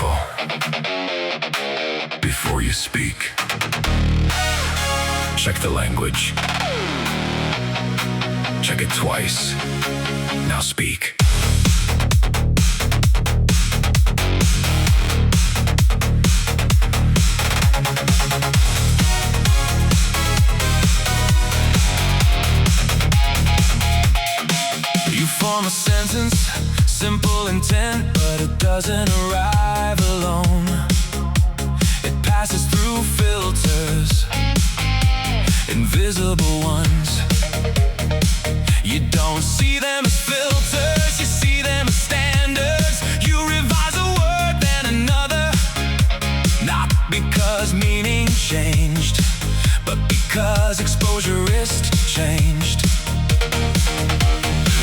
careful before you speak. Check the language. Check it twice. Now speak. You form a sentence, simple intent, but it doesn't arrive alone. It passes through filters, invisible ones. You don't see them as filters, you see them as standards. You revise a word, then another, not because meaning changed, but because exposure risk changed.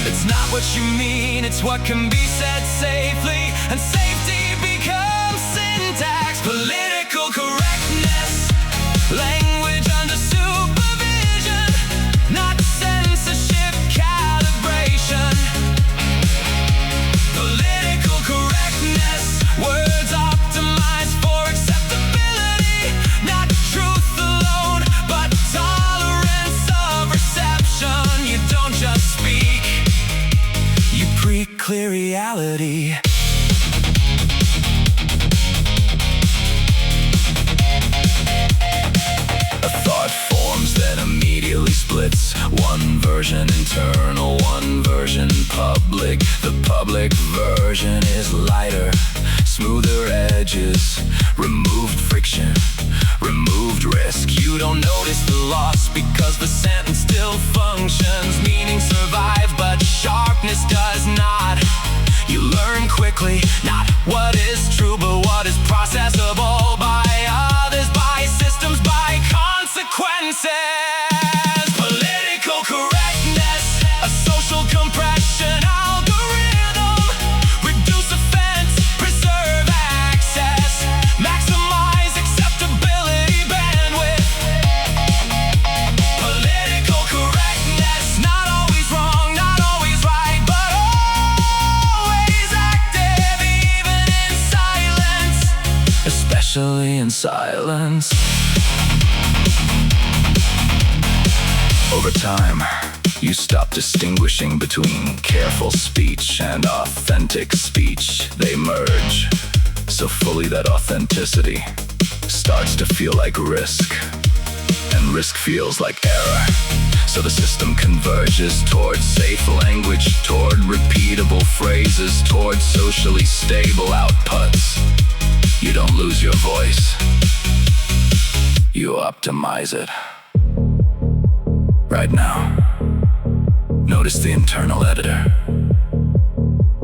It's not what you mean, it's what can be said safely, and safety becomes syntax. Political correctness, language under supervision, not censorship calibration. Political correctness, words optimized for acceptability, not truth alone, but tolerance of reception. You don't just speak, you pre-clear reality. A thought forms, then immediately splits. One version internal, one version public. The public version is lighter, smoother edges, removed friction, removed risk. You don't notice the loss because the sentence still functions. Meaning survives, but sharpness does not. You learn quickly, not what is true, but what is processable by others, by systems, by consequences. Political correctness, a social compression algorithm. Reduce offense, preserve access, maximize acceptability bandwidth. Political correctness, not always wrong, not always right, but always active, even in silence, especially in silence. Over time, you stop distinguishing between careful speech and authentic speech. They merge so fully that authenticity starts to feel like risk, and risk feels like error. So the system converges towards safe language, toward repeatable phrases, toward socially stable outputs. You don't lose your voice, you optimize it. Right now, notice the internal editor.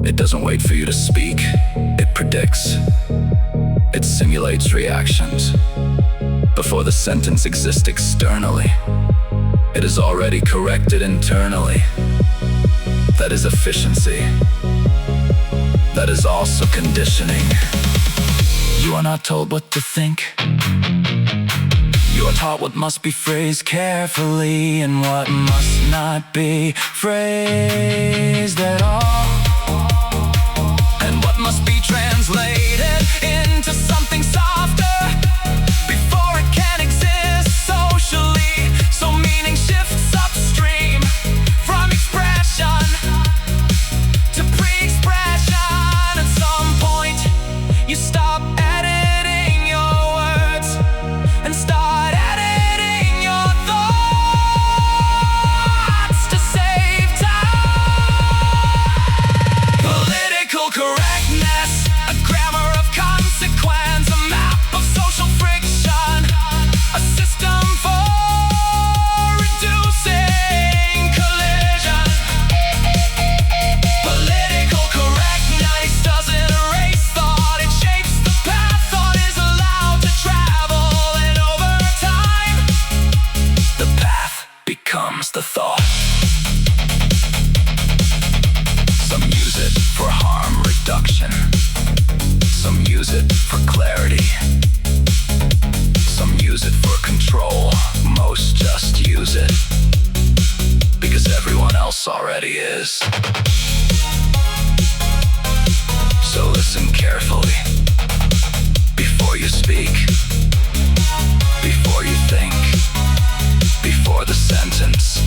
It doesn't wait for you to speak, it predicts. It simulates reactions. Before the sentence exists externally, it is already corrected internally. That is efficiency. That is also conditioning. You are not told what to think. You are taught what must be phrased carefully and what must not be phrased at all, and what must be translated into something softer before it can exist socially. So meaning shifts upstream from expression to pre-expression. At some point, you stop editing your words and start editing your thoughts to save time. Political correctness, a grammar of consequence, a map of social friction, a system for reducing collision. Political correctness doesn't erase thought, it shapes the path thought is allowed to travel, and over time, the path becomes the thought. Some use it for harm reduction, some use it for clarity, some use it for control, most just use it because everyone else already is. So listen carefully. speak. Before you think. Before the sentence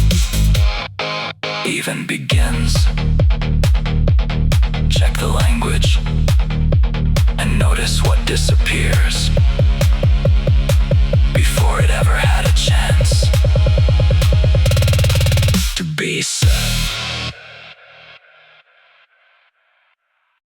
even begins.